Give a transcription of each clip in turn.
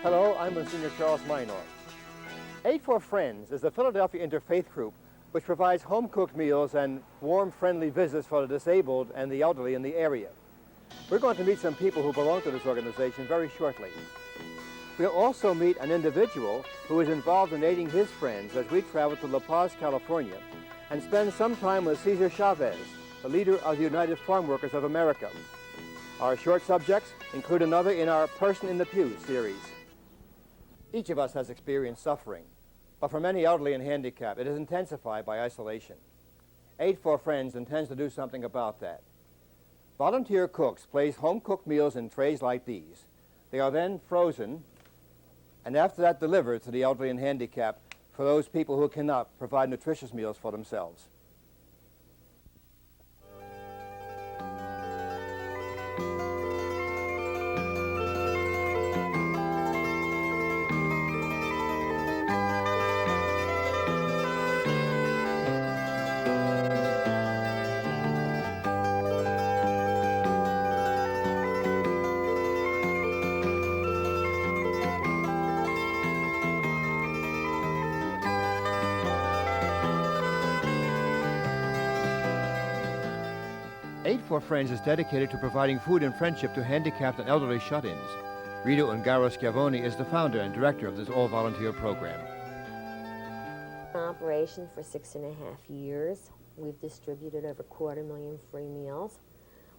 Hello, I'm Monsignor Charles Minor. Aid for Friends is a Philadelphia interfaith group which provides home-cooked meals and warm, friendly visits for the disabled and the elderly in the area. We're going to meet some people who belong to this organization very shortly. We'll also meet an individual who is involved in aiding his friends as we travel to La Paz, California, and spend some time with Cesar Chavez, the leader of the United Farm Workers of America. Our short subjects include another in our Person in the Pew series. Each of us has experienced suffering, but for many elderly and handicapped, it is intensified by isolation. Aid for Friends intends to do something about that. Volunteer cooks place home-cooked meals in trays like these. They are then frozen, and after that delivered to the elderly and handicapped for those people who cannot provide nutritious meals for themselves. Aid for Friends is dedicated to providing food and friendship to handicapped and elderly shut-ins. Rita Ungaro Schiavone is the founder and director of this all-volunteer program. In operation for 6.5 years. We've distributed over 250,000 free meals.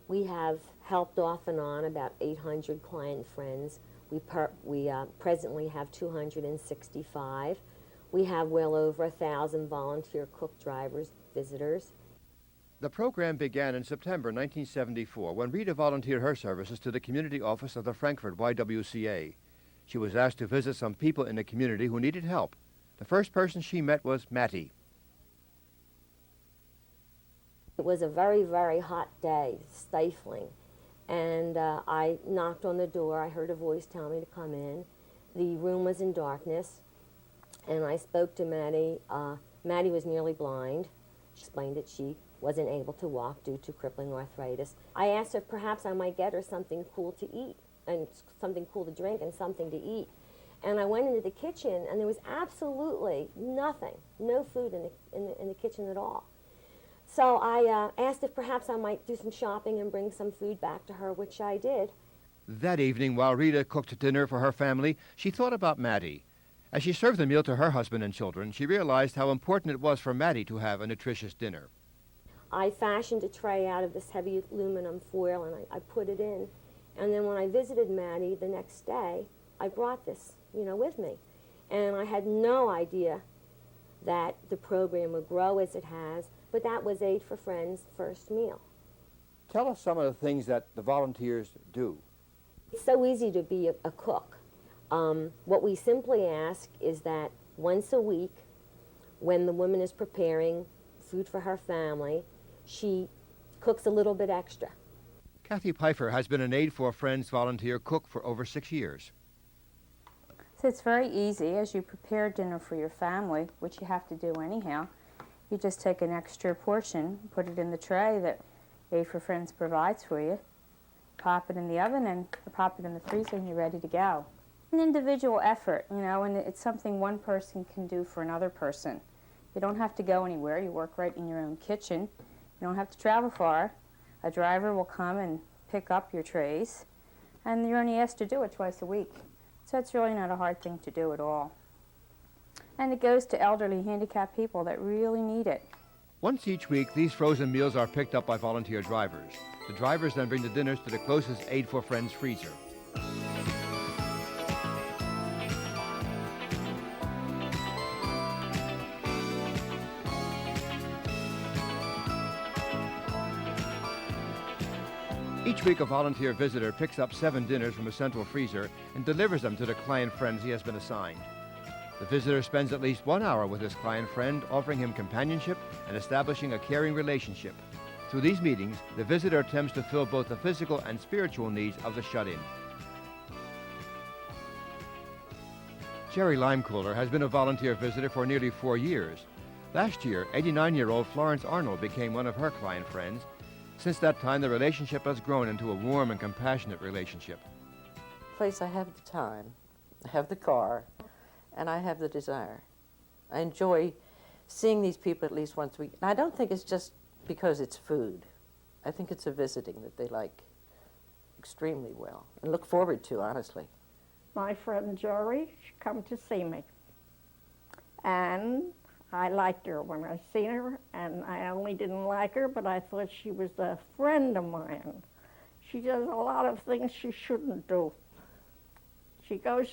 We have helped off and on about 800 client friends. We presently have 265. We have well over 1,000 volunteer cook drivers, visitors. The program began in September 1974 when Rita volunteered her services to the community office of the Frankfurt YWCA. She was asked to visit some people in the community who needed help. The first person she met was Mattie. It was a very, very hot day, stifling, and I knocked on the door. I heard a voice tell me to come in. The room was in darkness, and I spoke to Mattie. Mattie was nearly blind. She explained that she wasn't able to walk due to crippling arthritis. I asked her if perhaps I might get her something cool to eat, and something cool to drink, and something to eat. And I went into the kitchen, and there was absolutely nothing, no food in the kitchen at all. So I asked if perhaps I might do some shopping and bring some food back to her, which I did. That evening, while Rita cooked dinner for her family, she thought about Mattie. As she served the meal to her husband and children, she realized how important it was for Mattie to have a nutritious dinner. I fashioned a tray out of this heavy aluminum foil, and I put it in. And then when I visited Mattie the next day, I brought this, with me. And I had no idea that the program would grow as it has, but that was Aid for Friends' first meal. Tell us some of the things that the volunteers do. It's so easy to be a cook. What we simply ask is that once a week, when the woman is preparing food for her family, she cooks a little bit extra. Kathy Pfeiffer has been an Aid for Friends volunteer cook for over 6 years. So it's very easy. As you prepare dinner for your family, which you have to do anyhow, you just take an extra portion, put it in the tray that Aid for Friends provides for you, pop it in the oven, and pop it in the freezer, and you're ready to go. An individual effort, and it's something one person can do for another person. You don't have to go anywhere. You work right in your own kitchen. You don't have to travel far. A driver will come and pick up your trays, and you're only asked to do it twice a week. So it's really not a hard thing to do at all. And it goes to elderly, handicapped people that really need it. Once each week, these frozen meals are picked up by volunteer drivers. The drivers then bring the dinners to the closest Aid for Friends freezer. Each week, a volunteer visitor picks up 7 dinners from a central freezer and delivers them to the client friends he has been assigned. The visitor spends at least 1 hour with his client friend, offering him companionship and establishing a caring relationship. Through these meetings, the visitor attempts to fill both the physical and spiritual needs of the shut-in. Jerry Limecooler has been a volunteer visitor for nearly 4 years. Last year, 89-year-old Florence Arnold became one of her client friends. Since that time, the relationship has grown into a warm and compassionate relationship. Place I have the time. I have the car, and I have the desire. I enjoy seeing these people at least once a week. And I don't think it's just because it's food. I think it's a visiting that they like extremely well and look forward to, honestly. My friend Jory, she come to see me. And I liked her when I seen her, and I only didn't like her, but I thought she was a friend of mine. She does a lot of things she shouldn't do. She goes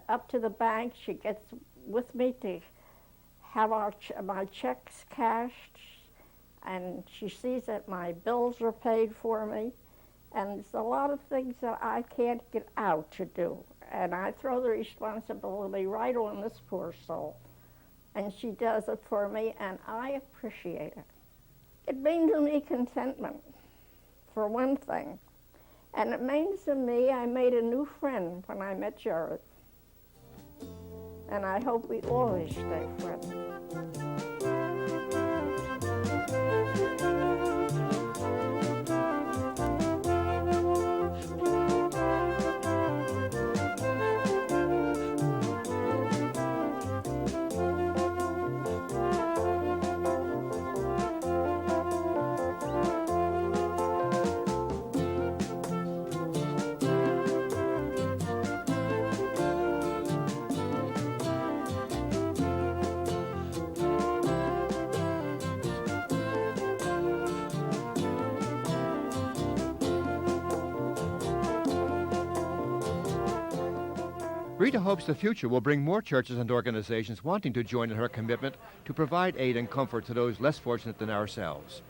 up to the bank, she gets with me to have my checks cashed, and she sees that my bills are paid for me, and there's a lot of things that I can't get out to do, and I throw the responsibility right on this poor soul. And she does it for me, and I appreciate it. It means to me contentment, for one thing. And it means to me I made a new friend when I met Jared. And I hope we always stay friends. Rita hopes the future will bring more churches and organizations wanting to join in her commitment to provide aid and comfort to those less fortunate than ourselves.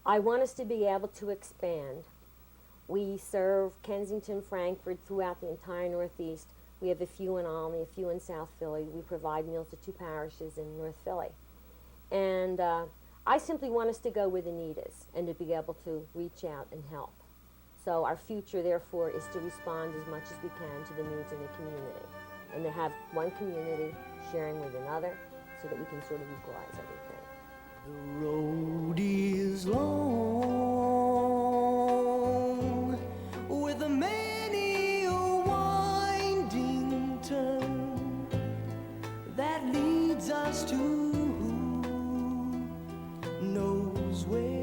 I want us to be able to expand. We serve Kensington, Frankfort, throughout the entire Northeast. We have a few in Olney, a few in South Philly. We provide meals to 2 parishes in North Philly. And I simply want us to go where the need is and to be able to reach out and help. So our future, therefore, is to respond as much as we can to the needs in the community and to have one community sharing with another so that we can sort of equalize everything. The road is long with many a winding turn that leads us to who knows where.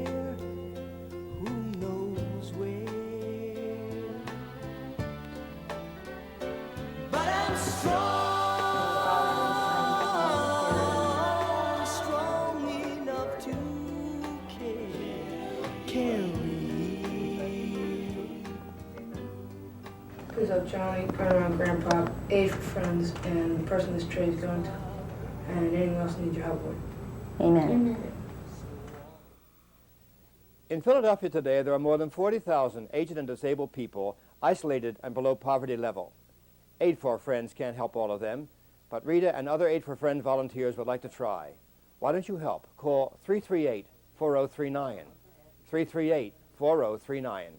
Please help Charlie, Grandma, Grandpa, aid for friends, and the person this train is going to, and anything else you need your help with. Amen. Amen. In Philadelphia today, there are more than 40,000 aged and disabled people isolated and below poverty level. Aid for Friends can't help all of them, but Rita and other Aid for Friends volunteers would like to try. Why don't you help? Call 338-4039. 338-4039.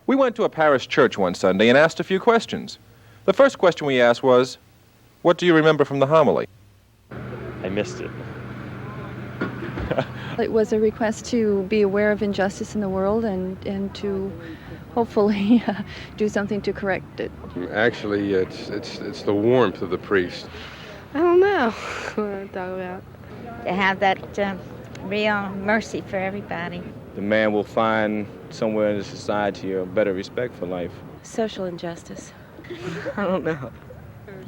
We went to a parish church one Sunday and asked a few questions. The first question we asked was, what do you remember from the homily? I missed it. It was a request to be aware of injustice in the world and to hopefully do something to correct it. Actually, it's the warmth of the priest. I don't know what to talk about. To have that real mercy for everybody. The man will find somewhere in the society a better respect for life. Social injustice. I don't know.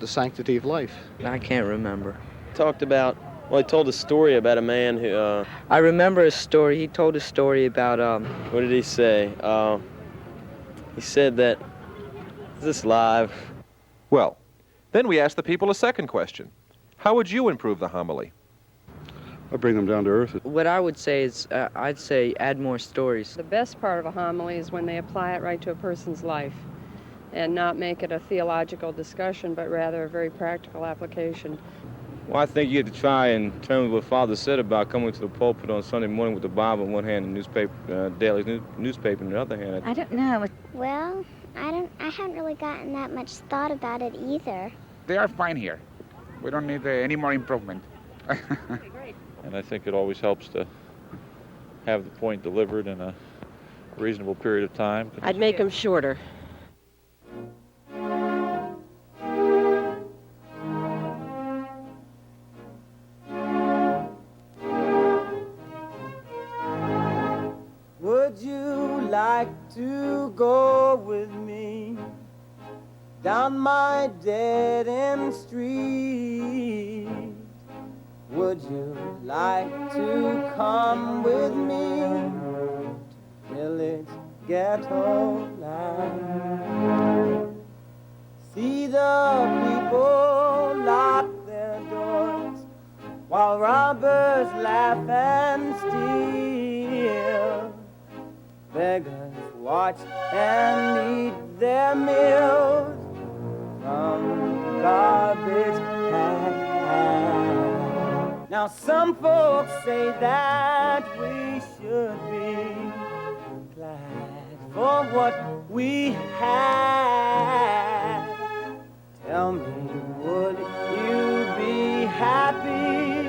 The sanctity of life. I can't remember. Talked about, well, he told a story about a man who... I remember a story. He told a story about... What did he say? He said that... Is this live? Well, then we asked the people a second question. How would you improve the homily? I bring them down to earth. What I would say is, I'd say add more stories. The best part of a homily is when they apply it right to a person's life. and not make it a theological discussion, but rather a very practical application. Well, I think you have to try in terms of what Father said about coming to the pulpit on Sunday morning with the Bible in one hand and newspaper, daily newspaper in the other hand. I don't know. Well, I haven't really gotten that much thought about it either. They are fine here. We don't need any more improvement. And I think it always helps to have the point delivered in a reasonable period of time. I'd make them shorter. Would you like to go with me down my dead-end street? Would you like to come with me to village ghetto life? See the people lock their doors while robbers laugh and steal. Beggars watch and eat their meals from garbage can. Now some folks say that we should be glad for what we have. Tell me, would you be happy?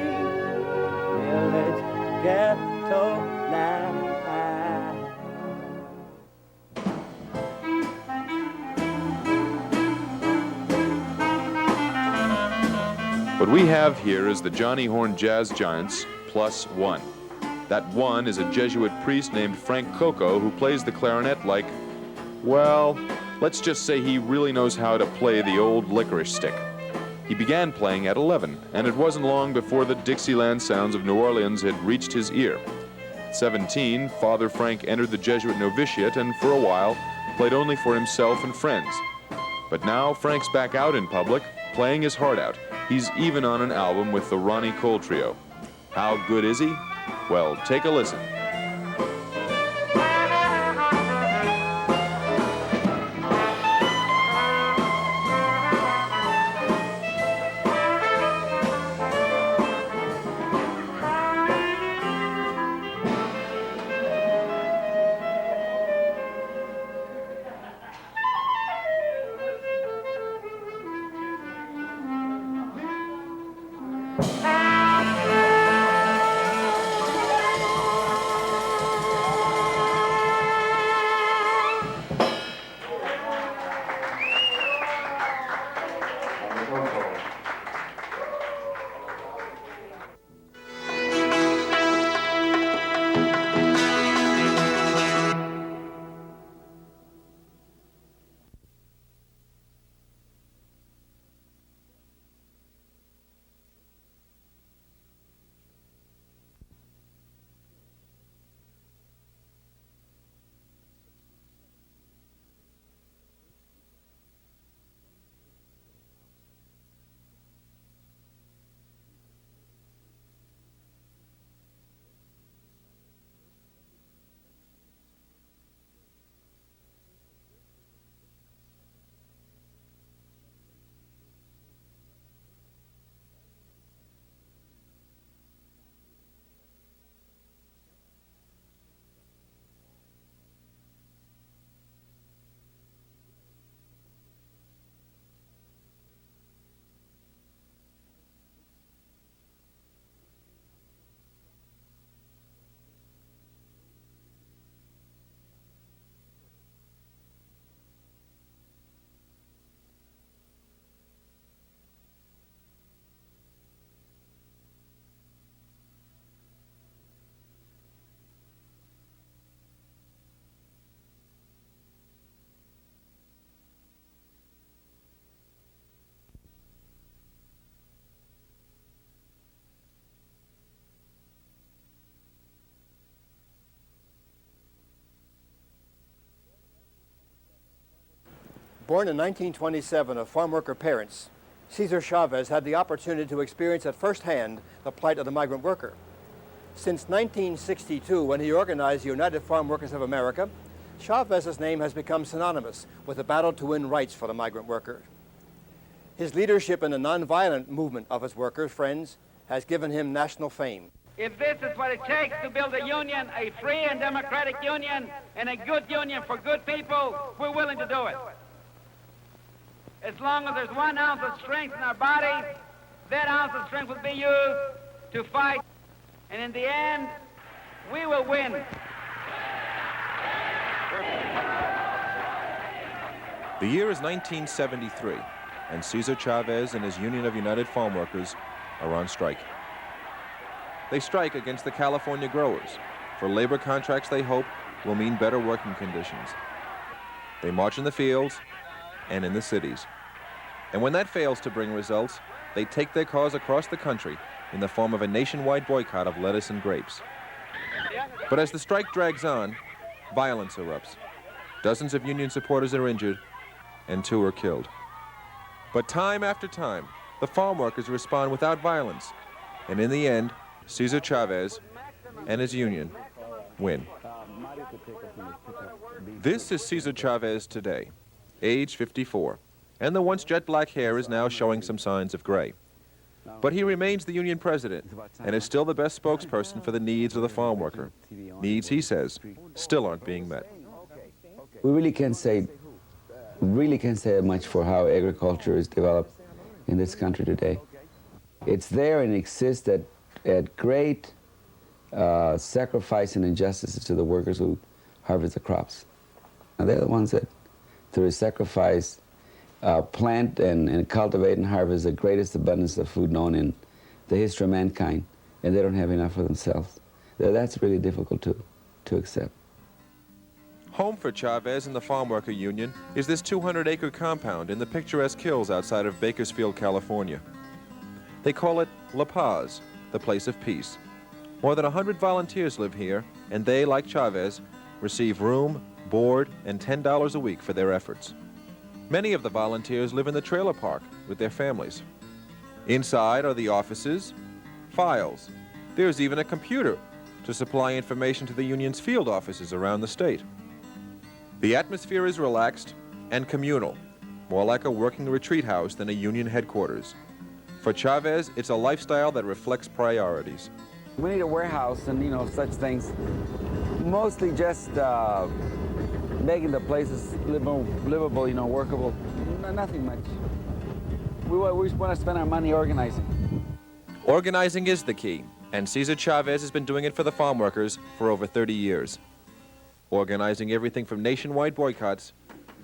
Village ghetto life. What we have here is the Johnny Horn Jazz Giants plus one. That one is a Jesuit priest named Frank Coco who plays the clarinet like, well, let's just say he really knows how to play the old licorice stick. He began playing at 11, and it wasn't long before the Dixieland sounds of New Orleans had reached his ear. At 17, Father Frank entered the Jesuit novitiate and for a while played only for himself and friends. But now Frank's back out in public, playing his heart out. He's even on an album with the Ronnie Cole Trio. How good is he? Well, take a listen. Born in 1927 of farm worker parents, Cesar Chavez had the opportunity to experience at first hand the plight of the migrant worker. Since 1962, when he organized the United Farm Workers of America, Chavez's name has become synonymous with the battle to win rights for the migrant worker. His leadership in the nonviolent movement of his workers' friends has given him national fame. If this is what it takes to build a union, a free and democratic union, and a good union for good people, we're willing to do it. As long as there's 1 ounce of strength in our body, that ounce of strength will be used to fight, and in the end, we will win. The year is 1973, and Cesar Chavez and his Union of United Farm Workers are on strike. They strike against the California growers for labor contracts they hope will mean better working conditions. They march in the fields and in the cities. And when that fails to bring results, they take their cause across the country in the form of a nationwide boycott of lettuce and grapes. But as the strike drags on, violence erupts. Dozens of union supporters are injured, and 2 are killed. But time after time, the farm workers respond without violence, and in the end, Cesar Chavez and his union win. This is Cesar Chavez today, age 54, and the once jet black hair is now showing some signs of gray. But he remains the union president and is still the best spokesperson for the needs of the farm worker. Needs, he says, still aren't being met. We really can't say much for how agriculture is developed in this country today. It's there and exists at great sacrifice and injustices to the workers who harvest the crops. And they're the ones that, through sacrifice, plant and cultivate and harvest the greatest abundance of food known in the history of mankind, and they don't have enough for themselves. That's really difficult to accept. Home for Chavez and the Farm Worker Union is this 200-acre compound in the picturesque hills outside of Bakersfield, California. They call it La Paz, the place of peace. More than 100 volunteers live here, and they, like Chavez, receive room, board, and $10 a week for their efforts. Many of the volunteers live in the trailer park with their families. Inside are the offices, files. There's even a computer to supply information to the union's field offices around the state. The atmosphere is relaxed and communal, more like a working retreat house than a union headquarters. For Chavez, it's a lifestyle that reflects priorities. We need a warehouse and, such things. Mostly just making the places livable, workable. Nothing much. We want to spend our money organizing. Organizing is the key, and Cesar Chavez has been doing it for the farm workers for over 30 years. Organizing everything from nationwide boycotts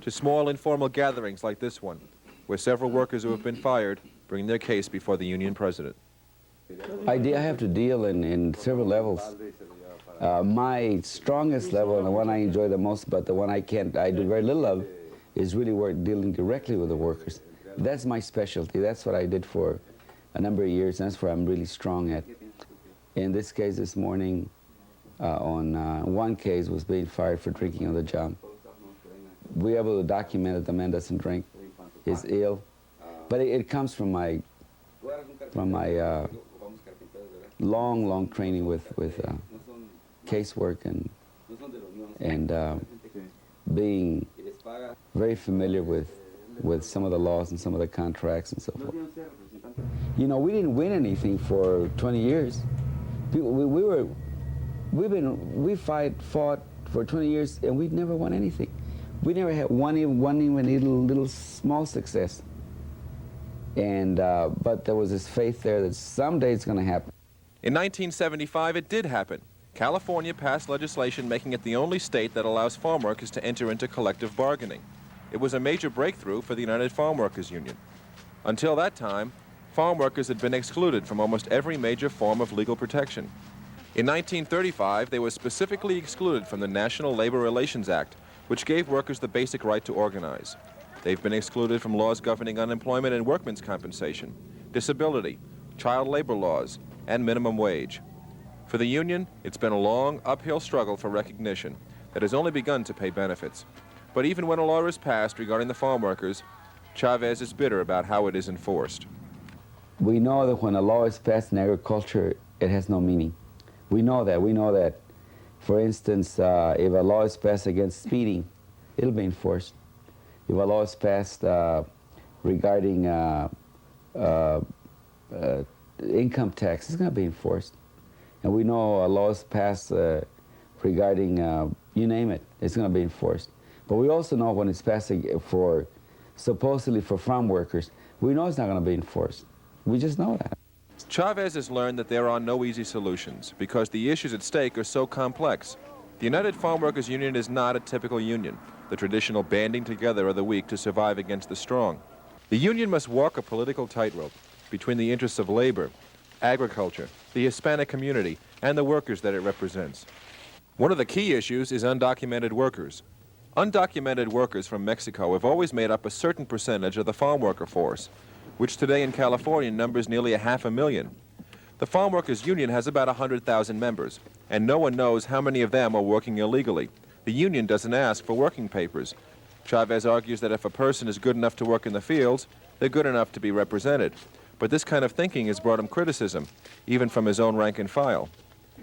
to small informal gatherings like this one, where several workers who have been fired bring their case before the union president. I have to deal in several levels. My strongest level, and the one I enjoy the most, but the one I do very little of, is really dealing directly with the workers. That's my specialty. That's what I did for a number of years, and that's where I'm really strong at. In this case this morning, on one case was being fired for drinking on the job. We were able to document that the man doesn't drink, is ill, but it comes from my long training with casework and being very familiar with some of the laws and some of the contracts and so forth. We didn't win anything for 20 years. We fought for 20 years and we've never won anything. We never had one even little small success. And but there was this faith there that someday it's going to happen. In 1975, it did happen. California passed legislation making it the only state that allows farm workers to enter into collective bargaining. It was a major breakthrough for the United Farm Workers Union. Until that time, farm workers had been excluded from almost every major form of legal protection. In 1935, they were specifically excluded from the National Labor Relations Act, which gave workers the basic right to organize. They've been excluded from laws governing unemployment and workmen's compensation, disability, child labor laws, and minimum wage. For the union, it's been a long, uphill struggle for recognition that has only begun to pay benefits. But even when a law is passed regarding the farm workers, Chavez is bitter about how it is enforced. We know that when a law is passed in agriculture, it has no meaning. We know that. We know that For instance, if a law is passed against speeding, it'll be enforced. If a law is passed regarding income tax, it's going to be enforced. And we know a law is passed regarding, you name it, it's going to be enforced. But we also know when it's passed for, supposedly for farm workers, we know it's not going to be enforced. We just know that. Chavez has learned that there are no easy solutions because the issues at stake are so complex. The United Farm Workers Union is not a typical union, the traditional banding together of the weak to survive against the strong. The union must walk a political tightrope between the interests of labor, agriculture, the Hispanic community, and the workers that it represents. One of the key issues is undocumented workers. Undocumented workers from Mexico have always made up a certain percentage of the farm worker force, which today in California numbers nearly 500,000. The Farm Workers Union has about 100,000 members, and no one knows how many of them are working illegally. The union doesn't ask for working papers. Chavez argues that if a person is good enough to work in the fields, they're good enough to be represented. But this kind of thinking has brought him criticism, even from his own rank and file.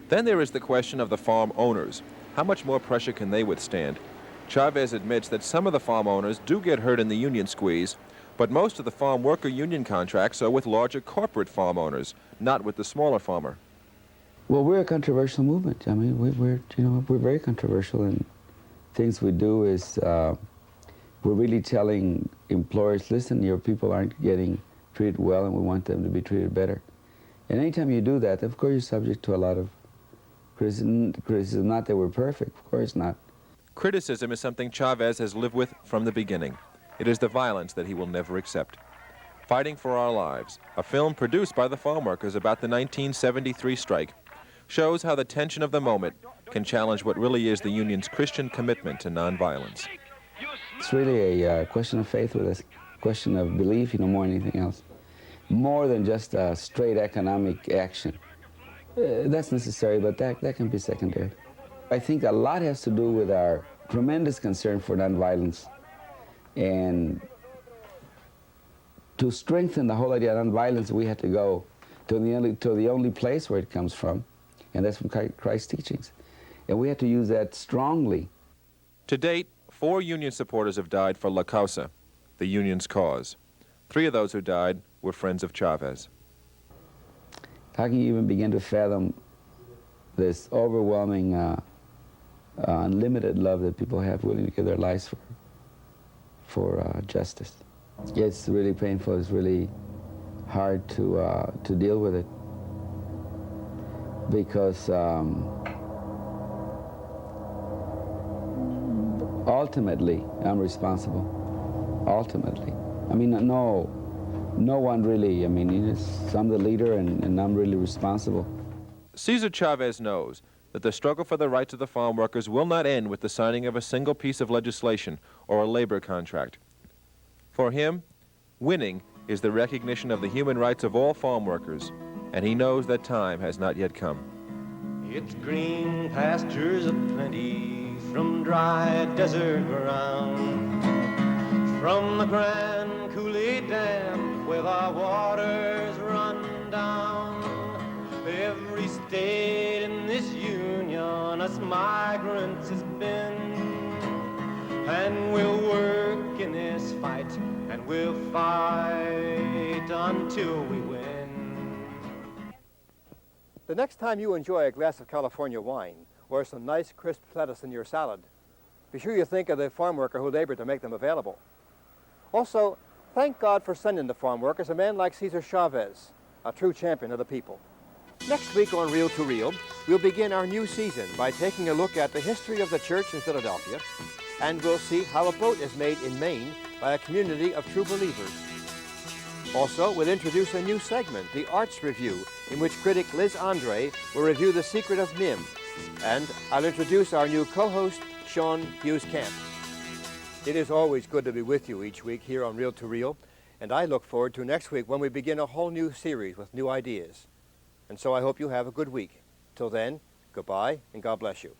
Then there is the question of the farm owners. How much more pressure can they withstand? Chavez admits that some of the farm owners do get hurt in the union squeeze, but most of the farm worker union contracts are with larger corporate farm owners, not with the smaller farmer. Well, we're a controversial movement. I mean, we're very controversial, and things we do is we're really telling employers, listen, your people aren't getting treated well, and we want them to be treated better. And anytime you do that, of course, you're subject to a lot of criticism. Not that we're perfect, of course not. Criticism is something Chavez has lived with from the beginning. It is the violence that he will never accept. Fighting for Our Lives, a film produced by the farm workers about the 1973 strike, shows how the tension of the moment can challenge what really is the union's Christian commitment to nonviolence. It's really a question of faith with us, a question of belief, more than anything else. More than just a straight economic action. That's necessary, but that can be secondary. I think a lot has to do with our tremendous concern for nonviolence. And to strengthen the whole idea of nonviolence, we had to go to the only place where it comes from, and that's from Christ's teachings. And we had to use that strongly. To date, 4 union supporters have died for La Causa, the union's cause. 3 of those who died were friends of Chavez. How can you even begin to fathom this overwhelming, unlimited love that people have, willing to give their lives for justice? It's really painful. It's really hard to deal with it, because ultimately I'm responsible. Ultimately, I mean, no one really. I mean, I'm the leader, and I'm really responsible. Cesar Chavez knows that the struggle for the rights of the farm workers will not end with the signing of a single piece of legislation or a labor contract. For him, winning is the recognition of the human rights of all farm workers, and he knows that time has not yet come. It's green pastures aplenty from dry desert ground, from the Grand Coulee Dam where the waters run down. Every state in this union us migrants has been, and we'll work in this fight, and we'll fight until we win. The next time you enjoy a glass of California wine or some nice crisp lettuce in your salad, be sure you think of the farm worker who labored to make them available. Also, thank God for sending the farm workers a man like Cesar Chavez, a true champion of the people. Next week on Reel to Reel, we'll begin our new season by taking a look at the history of the church in Philadelphia, and we'll see how a boat is made in Maine by a community of true believers. Also, we'll introduce a new segment, the Arts Review, in which critic Liz Andre will review The Secret of Mim. And I'll introduce our new co-host, Sean Hughes-Camp. It is always good to be with you each week here on Reel to Reel, and I look forward to next week when we begin a whole new series with new ideas. And so I hope you have a good week. Till then, goodbye and God bless you.